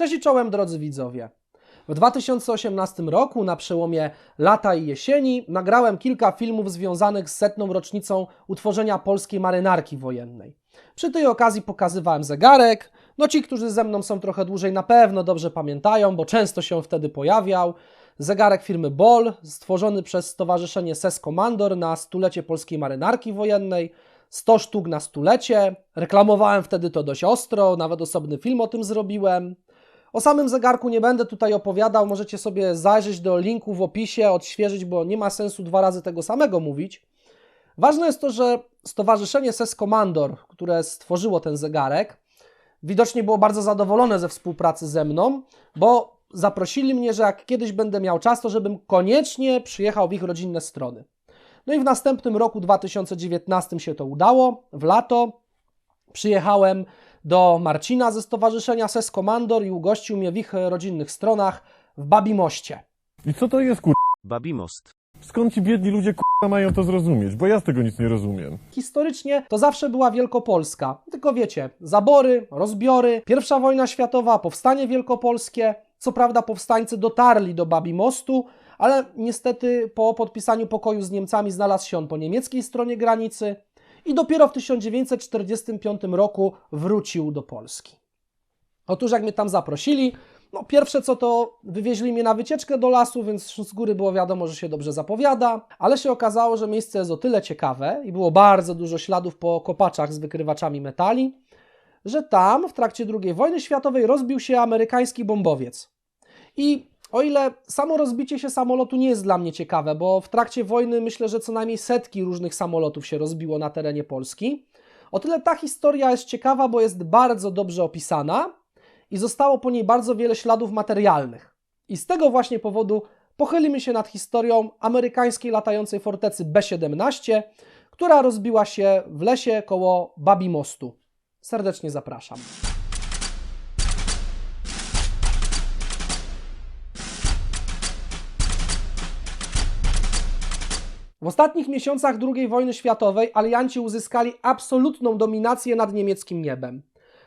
Cześć i czołem, drodzy widzowie. W 2018 roku, na przełomie lata i jesieni, nagrałem kilka filmów związanych z 100. rocznicą utworzenia polskiej marynarki wojennej. Przy tej okazji pokazywałem zegarek. No ci, którzy ze mną są trochę dłużej, na pewno dobrze pamiętają, bo często się wtedy pojawiał. Zegarek firmy Ball, stworzony przez Stowarzyszenie SES Komandor na stulecie polskiej marynarki wojennej. 100 sztuk na stulecie. Reklamowałem wtedy to dość ostro, nawet osobny film o tym zrobiłem. O samym zegarku nie będę tutaj opowiadał, możecie sobie zajrzeć do linku w opisie, odświeżyć, bo nie ma sensu 2 razy tego samego mówić. Ważne jest to, że Stowarzyszenie SES Komandor, które stworzyło ten zegarek, widocznie było bardzo zadowolone ze współpracy ze mną, bo zaprosili mnie, że jak kiedyś będę miał czas, to żebym koniecznie przyjechał w ich rodzinne strony. No i w następnym roku, 2019, się to udało, w lato. Przyjechałem do Marcina ze Stowarzyszenia SES Komandor i ugościł mnie w ich rodzinnych stronach w Babimoście. I co to jest Babimost. Skąd ci biedni ludzie mają to zrozumieć? Bo ja z tego nic nie rozumiem. Historycznie to zawsze była Wielkopolska. Tylko wiecie, zabory, rozbiory, I wojna światowa, powstanie wielkopolskie. Co prawda powstańcy dotarli do Babimostu, ale niestety po podpisaniu pokoju z Niemcami znalazł się on po niemieckiej stronie granicy i dopiero w 1945 roku wrócił do Polski. Otóż jak mnie tam zaprosili, no pierwsze co to wywieźli mnie na wycieczkę do lasu, więc z góry było wiadomo, że się dobrze zapowiada, ale się okazało, że miejsce jest o tyle ciekawe i było bardzo dużo śladów po kopaczach z wykrywaczami metali, że tam w trakcie II wojny światowej rozbił się amerykański bombowiec. I o ile samo rozbicie się samolotu nie jest dla mnie ciekawe, bo w trakcie wojny myślę, że co najmniej setki różnych samolotów się rozbiło na terenie Polski, o tyle ta historia jest ciekawa, bo jest bardzo dobrze opisana i zostało po niej bardzo wiele śladów materialnych. I z tego właśnie powodu pochylimy się nad historią amerykańskiej latającej fortecy B-17, która rozbiła się w lesie koło Babimostu. Serdecznie zapraszam. W ostatnich miesiącach II wojny światowej alianci uzyskali absolutną dominację nad niemieckim niebem.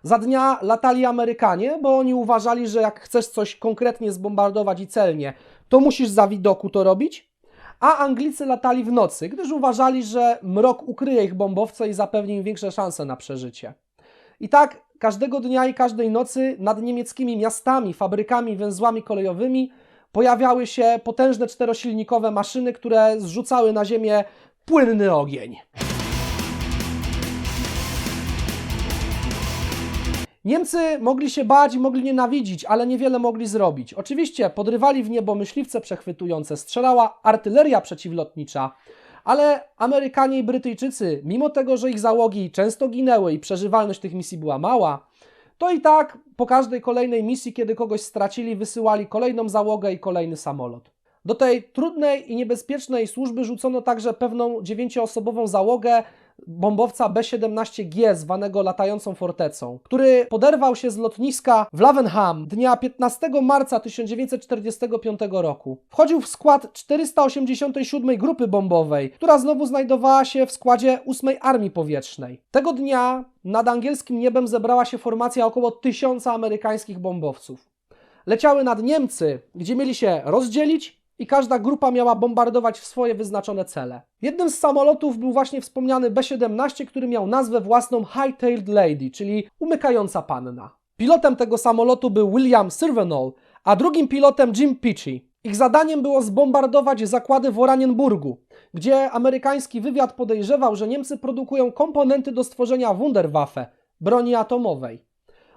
Za dnia latali Amerykanie, bo oni uważali, że jak chcesz coś konkretnie zbombardować i celnie, to musisz za widoku to robić, a Anglicy latali w nocy, gdyż uważali, że mrok ukryje ich bombowce i zapewni im większe szanse na przeżycie. I tak każdego dnia i każdej nocy nad niemieckimi miastami, fabrykami, węzłami kolejowymi pojawiały się potężne 4-silnikowe maszyny, które zrzucały na ziemię płynny ogień. Niemcy mogli się bać i mogli nienawidzić, ale niewiele mogli zrobić. Oczywiście podrywali w niebo myśliwce przechwytujące, strzelała artyleria przeciwlotnicza, ale Amerykanie i Brytyjczycy, mimo tego, że ich załogi często ginęły i przeżywalność tych misji była mała, to i tak po każdej kolejnej misji, kiedy kogoś stracili, wysyłali kolejną załogę i kolejny samolot. Do tej trudnej i niebezpiecznej służby rzucono także pewną 9-osobową załogę bombowca B-17G, zwanego latającą fortecą, który poderwał się z lotniska w Lavenham dnia 15 marca 1945 roku. Wchodził w skład 487 Grupy Bombowej, która znowu znajdowała się w składzie 8 Armii Powietrznej. Tego dnia nad angielskim niebem zebrała się formacja około 1000 amerykańskich bombowców. Leciały nad Niemcy, gdzie mieli się rozdzielić i każda grupa miała bombardować w swoje wyznaczone cele. Jednym z samolotów był właśnie wspomniany B-17, który miał nazwę własną High-Tailed Lady, czyli umykająca panna. Pilotem tego samolotu był William Sirvenall, a drugim pilotem Jim Peachey. Ich zadaniem było zbombardować zakłady w Oranienburgu, gdzie amerykański wywiad podejrzewał, że Niemcy produkują komponenty do stworzenia Wunderwaffe, broni atomowej.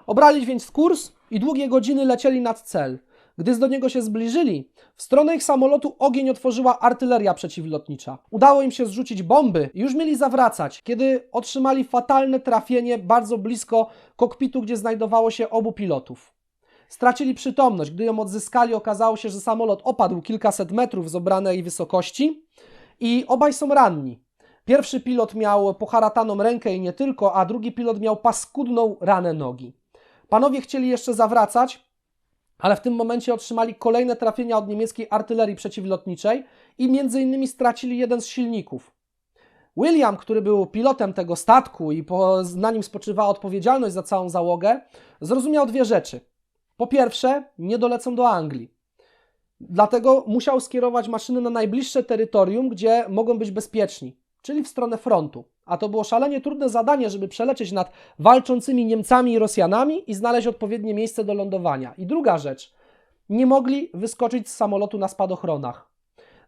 Obrali więc kurs i długie godziny lecieli nad cel. Gdy do niego się zbliżyli, w stronę ich samolotu ogień otworzyła artyleria przeciwlotnicza. Udało im się zrzucić bomby i już mieli zawracać, kiedy otrzymali fatalne trafienie bardzo blisko kokpitu, gdzie znajdowało się obu pilotów. Stracili przytomność. Gdy ją odzyskali, okazało się, że samolot opadł kilkaset metrów z obranej wysokości i obaj są ranni. Pierwszy pilot miał poharataną rękę i nie tylko, a drugi pilot miał paskudną ranę nogi. Panowie chcieli jeszcze zawracać, ale w tym momencie otrzymali kolejne trafienia od niemieckiej artylerii przeciwlotniczej i między innymi stracili jeden z silników. William, który był pilotem tego statku i na nim spoczywała odpowiedzialność za całą załogę, zrozumiał dwie rzeczy. Po pierwsze, nie dolecą do Anglii. Dlatego musiał skierować maszyny na najbliższe terytorium, gdzie mogą być bezpieczni, czyli w stronę frontu. A to było szalenie trudne zadanie, żeby przelecieć nad walczącymi Niemcami i Rosjanami i znaleźć odpowiednie miejsce do lądowania. I druga rzecz, nie mogli wyskoczyć z samolotu na spadochronach.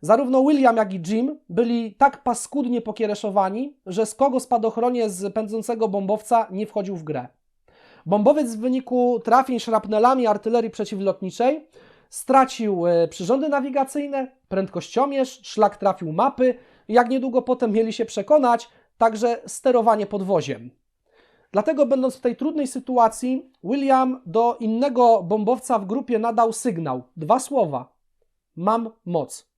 Zarówno William, jak i Jim byli tak paskudnie pokiereszowani, że skok o spadochronie z pędzącego bombowca nie wchodził w grę. Bombowiec w wyniku trafień szrapnelami artylerii przeciwlotniczej stracił przyrządy nawigacyjne, prędkościomierz, szlak trafił mapy i jak niedługo potem mieli się przekonać, także sterowanie podwoziem. Dlatego, będąc w tej trudnej sytuacji, William do innego bombowca w grupie nadał sygnał. 2 słowa. Mam moc.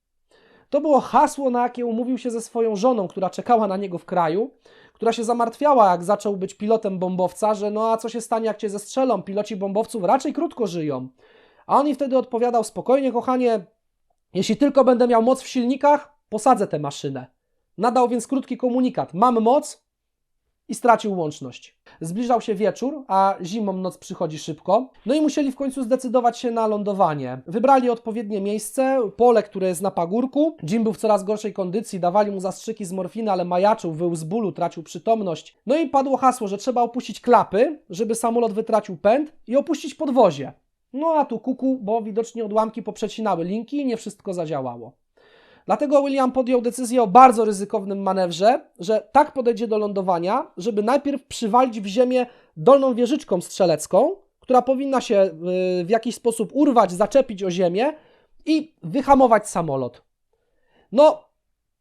To było hasło, na jakie umówił się ze swoją żoną, która czekała na niego w kraju, która się zamartwiała, jak zaczął być pilotem bombowca, że no a co się stanie, jak cię zestrzelą? Piloci bombowców raczej krótko żyją. A on jej wtedy odpowiadał: spokojnie, kochanie, jeśli tylko będę miał moc w silnikach, posadzę tę maszynę. Nadał więc krótki komunikat: mam moc, i stracił łączność. Zbliżał się wieczór, a zimą noc przychodzi szybko. No i musieli w końcu zdecydować się na lądowanie. Wybrali odpowiednie miejsce, pole, które jest na pagórku. Jim był w coraz gorszej kondycji, dawali mu zastrzyki z morfiny, ale majaczył, wył z bólu, tracił przytomność. No i padło hasło, że trzeba opuścić klapy, żeby samolot wytracił pęd, i opuścić podwozie. No a tu kuku, bo widocznie odłamki poprzecinały linki i nie wszystko zadziałało. Dlatego William podjął decyzję o bardzo ryzykownym manewrze, że tak podejdzie do lądowania, żeby najpierw przywalić w ziemię dolną wieżyczką strzelecką, która powinna się w jakiś sposób urwać, zaczepić o ziemię i wyhamować samolot. No,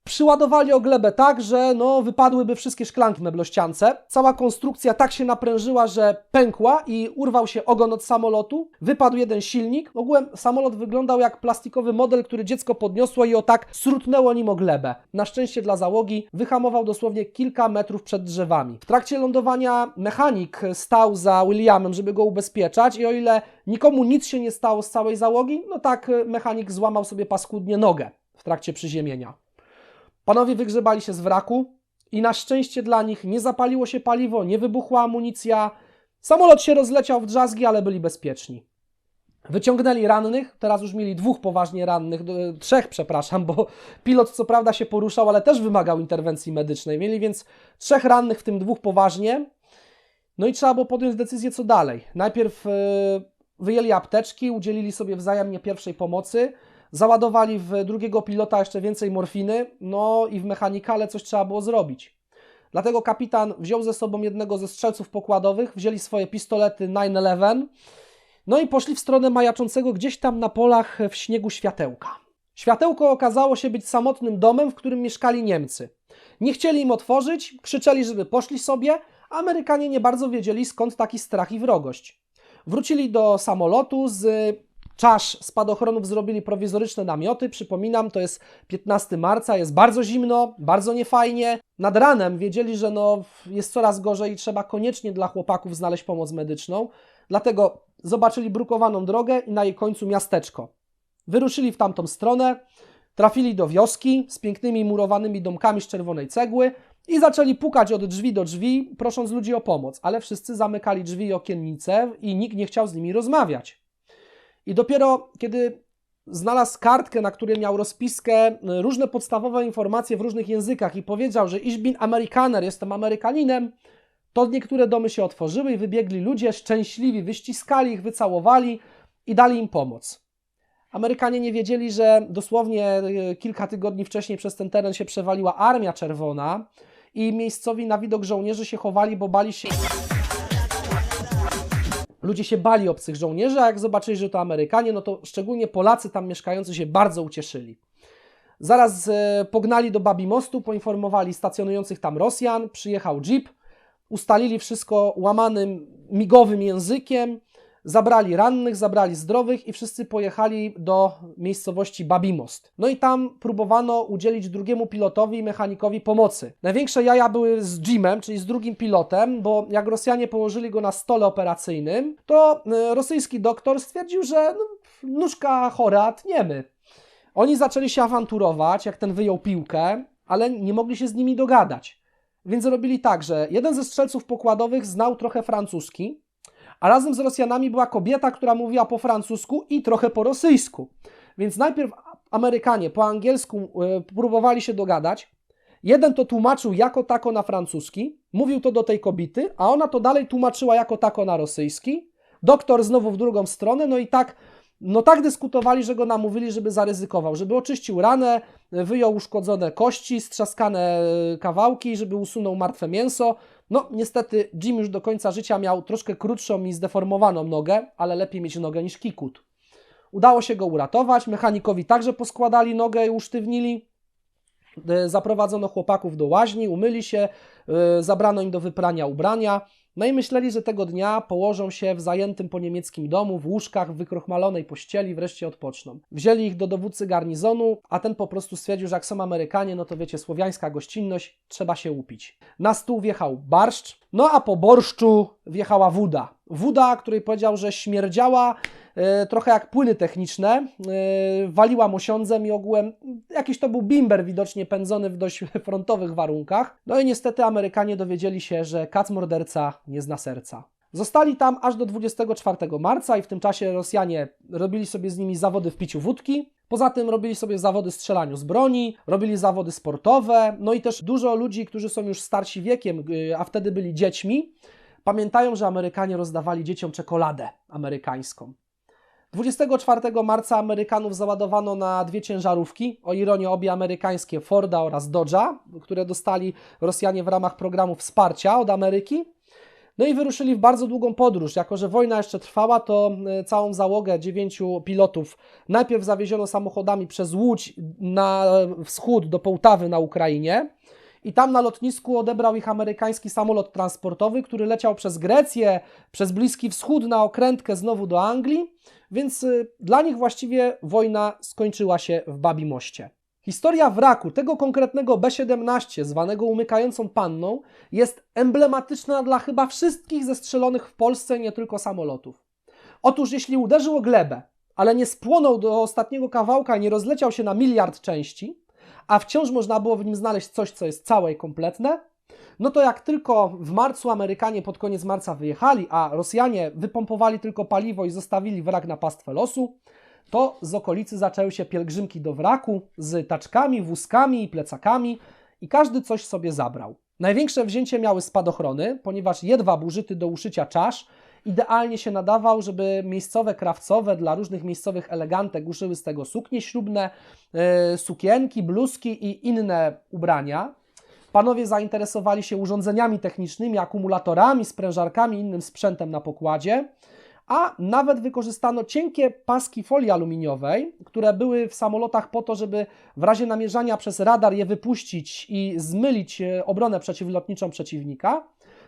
przyładowali o glebę tak, że wypadłyby wszystkie szklanki w meblościance. Cała konstrukcja tak się naprężyła, że pękła i urwał się ogon od samolotu. Wypadł jeden silnik. Ogółem samolot wyglądał jak plastikowy model, który dziecko podniosło i o tak srutnęło nim o glebę. Na szczęście dla załogi wyhamował dosłownie kilka metrów przed drzewami. W trakcie lądowania mechanik stał za Williamem, żeby go ubezpieczać, i o ile nikomu nic się nie stało z całej załogi, no tak mechanik złamał sobie paskudnie nogę w trakcie przyziemienia. Panowie wygrzebali się z wraku i na szczęście dla nich nie zapaliło się paliwo, nie wybuchła amunicja. Samolot się rozleciał w drzazgi, ale byli bezpieczni. Wyciągnęli rannych, teraz już mieli 2 poważnie rannych, 3, przepraszam, bo pilot co prawda się poruszał, ale też wymagał interwencji medycznej. Mieli więc 3 rannych, w tym 2 poważnie. No i trzeba było podjąć decyzję, co dalej. Najpierw wyjęli apteczki, udzielili sobie wzajemnie pierwszej pomocy, załadowali w drugiego pilota jeszcze więcej morfiny, no i w mechanika, ale coś trzeba było zrobić. Dlatego kapitan wziął ze sobą jednego ze strzelców pokładowych, wzięli swoje pistolety 911, no i poszli w stronę majaczącego gdzieś tam na polach w śniegu światełka. Światełko okazało się być samotnym domem, w którym mieszkali Niemcy. Nie chcieli im otworzyć, krzyczeli, żeby poszli sobie, a Amerykanie nie bardzo wiedzieli, skąd taki strach i wrogość. Wrócili do samolotu, z czasz spadochronów zrobili prowizoryczne namioty. Przypominam, to jest 15 marca, jest bardzo zimno, bardzo niefajnie. Nad ranem wiedzieli, że jest coraz gorzej i trzeba koniecznie dla chłopaków znaleźć pomoc medyczną. Dlatego zobaczyli brukowaną drogę i na jej końcu miasteczko. Wyruszyli w tamtą stronę, trafili do wioski z pięknymi murowanymi domkami z czerwonej cegły i zaczęli pukać od drzwi do drzwi, prosząc ludzi o pomoc. Ale wszyscy zamykali drzwi i okiennice i nikt nie chciał z nimi rozmawiać. I dopiero kiedy znalazł kartkę, na której miał rozpiskę, różne podstawowe informacje w różnych językach i powiedział, że ich bin Amerikaner, jestem Amerykaninem, to niektóre domy się otworzyły i wybiegli ludzie szczęśliwi, wyściskali ich, wycałowali i dali im pomoc. Amerykanie nie wiedzieli, że dosłownie kilka tygodni wcześniej przez ten teren się przewaliła Armia Czerwona i miejscowi na widok żołnierzy się chowali, bo bali się... Ludzie się bali obcych żołnierzy, a jak zobaczyli, że to Amerykanie, no to szczególnie Polacy tam mieszkający się bardzo ucieszyli. Zaraz pognali do Babimostu, poinformowali stacjonujących tam Rosjan, przyjechał jeep, ustalili wszystko łamanym, migowym językiem, zabrali rannych, zabrali zdrowych i wszyscy pojechali do miejscowości Babimost. No i tam próbowano udzielić drugiemu pilotowi i mechanikowi pomocy. Największe jaja były z Jimem, czyli z drugim pilotem, bo jak Rosjanie położyli go na stole operacyjnym, to rosyjski doktor stwierdził, że nóżka chora, tniemy. Oni zaczęli się awanturować, jak ten wyjął piłkę, ale nie mogli się z nimi dogadać. Więc robili tak, że jeden ze strzelców pokładowych znał trochę francuski, A razem z Rosjanami była kobieta, która mówiła po francusku i trochę po rosyjsku. Więc najpierw Amerykanie po angielsku próbowali się dogadać. Jeden to tłumaczył jako tako na francuski, mówił to do tej kobiety, a ona to dalej tłumaczyła jako tako na rosyjski. Doktor znowu w drugą stronę, no i tak dyskutowali, że go namówili, żeby zaryzykował, żeby oczyścił ranę, wyjął uszkodzone kości, strzaskane kawałki, żeby usunął martwe mięso. No niestety Jim już do końca życia miał troszkę krótszą i zdeformowaną nogę, ale lepiej mieć nogę niż kikut. Udało się go uratować, mechanikowi także poskładali nogę i usztywnili. Zaprowadzono chłopaków do łaźni, umyli się, zabrano im do wyprania ubrania. No i myśleli, że tego dnia położą się w zajętym po niemieckim domu, w łóżkach, w wykrochmalonej pościeli, wreszcie odpoczną. Wzięli ich do dowódcy garnizonu, a ten po prostu stwierdził, że jak są Amerykanie, no to wiecie, słowiańska gościnność, trzeba się upić. Na stół wjechał barszcz, no a po borszczu wjechała woda. Woda, której powiedział, że śmierdziała trochę jak płyny techniczne, waliła mosiądzem i ogółem jakiś to był bimber widocznie pędzony w dość frontowych warunkach. No i niestety Amerykanie dowiedzieli się, że kac morderca nie zna serca. Zostali tam aż do 24 marca i w tym czasie Rosjanie robili sobie z nimi zawody w piciu wódki. Poza tym robili sobie zawody w strzelaniu z broni, robili zawody sportowe, no i też dużo ludzi, którzy są już starsi wiekiem, a wtedy byli dziećmi, pamiętają, że Amerykanie rozdawali dzieciom czekoladę amerykańską. 24 marca Amerykanów załadowano na 2 ciężarówki, o ironię obie amerykańskie, Forda oraz Dodge'a, które dostali Rosjanie w ramach programu wsparcia od Ameryki. No i wyruszyli w bardzo długą podróż. Jako że wojna jeszcze trwała, to całą załogę 9 pilotów najpierw zawieziono samochodami przez Łódź na wschód do Połtawy na Ukrainie. I tam na lotnisku odebrał ich amerykański samolot transportowy, który leciał przez Grecję, przez Bliski Wschód na okrętkę znowu do Anglii, więc dla nich właściwie wojna skończyła się w Babimoście. Historia wraku tego konkretnego B-17, zwanego umykającą panną, jest emblematyczna dla chyba wszystkich zestrzelonych w Polsce, nie tylko samolotów. Otóż jeśli uderzył o glebę, ale nie spłonął do ostatniego kawałka i nie rozleciał się na miliard części, a wciąż można było w nim znaleźć coś, co jest całe i kompletne, no to jak tylko w marcu Amerykanie pod koniec marca wyjechali, a Rosjanie wypompowali tylko paliwo i zostawili wrak na pastwę losu, to z okolicy zaczęły się pielgrzymki do wraku z taczkami, wózkami i plecakami i każdy coś sobie zabrał. Największe wzięcie miały spadochrony, ponieważ jedwab użyty do uszycia czasz idealnie się nadawał, żeby miejscowe krawcowe dla różnych miejscowych elegantek uszyły z tego suknie ślubne, sukienki, bluzki i inne ubrania. Panowie zainteresowali się urządzeniami technicznymi, akumulatorami, sprężarkami i innym sprzętem na pokładzie, a nawet wykorzystano cienkie paski folii aluminiowej, które były w samolotach po to, żeby w razie namierzania przez radar je wypuścić i zmylić obronę przeciwlotniczą przeciwnika,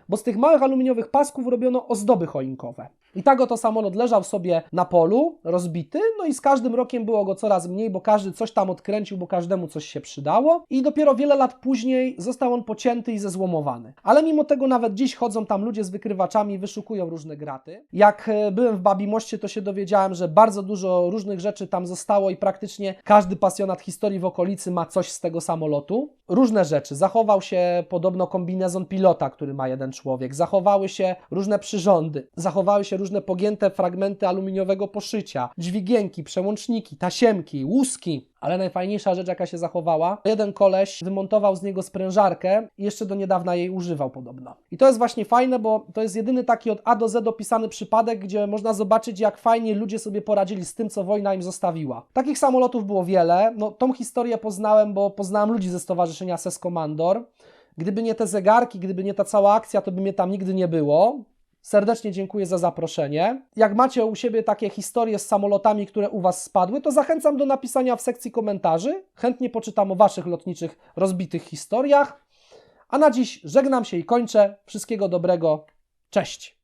bo z tych małych aluminiowych pasków robiono ozdoby choinkowe. I tak oto samolot leżał sobie na polu, rozbity, no i z każdym rokiem było go coraz mniej, bo każdy coś tam odkręcił, bo każdemu coś się przydało i dopiero wiele lat później został on pocięty i zezłomowany. Ale mimo tego nawet dziś chodzą tam ludzie z wykrywaczami i wyszukują różne graty. Jak byłem w Babimoście, to się dowiedziałem, że bardzo dużo różnych rzeczy tam zostało i praktycznie każdy pasjonat historii w okolicy ma coś z tego samolotu. Różne rzeczy. Zachował się podobno kombinezon pilota, który ma jeden człowiek. Zachowały się różne przyrządy. Zachowały się różne pogięte fragmenty aluminiowego poszycia, dźwigienki, przełączniki, tasiemki, łuski. Ale najfajniejsza rzecz, jaka się zachowała, jeden koleś wymontował z niego sprężarkę i jeszcze do niedawna jej używał podobno. I to jest właśnie fajne, bo to jest jedyny taki od A do Z opisany przypadek, gdzie można zobaczyć, jak fajnie ludzie sobie poradzili z tym, co wojna im zostawiła. Takich samolotów było wiele. No, tą historię poznałem, bo poznałem ludzi ze stowarzyszenia SES Komandor. Gdyby nie te zegarki, gdyby nie ta cała akcja, to by mnie tam nigdy nie było. Serdecznie dziękuję za zaproszenie. Jak macie u siebie takie historie z samolotami, które u Was spadły, to zachęcam do napisania w sekcji komentarzy. Chętnie poczytam o Waszych lotniczych rozbitych historiach. A na dziś żegnam się i kończę. Wszystkiego dobrego. Cześć!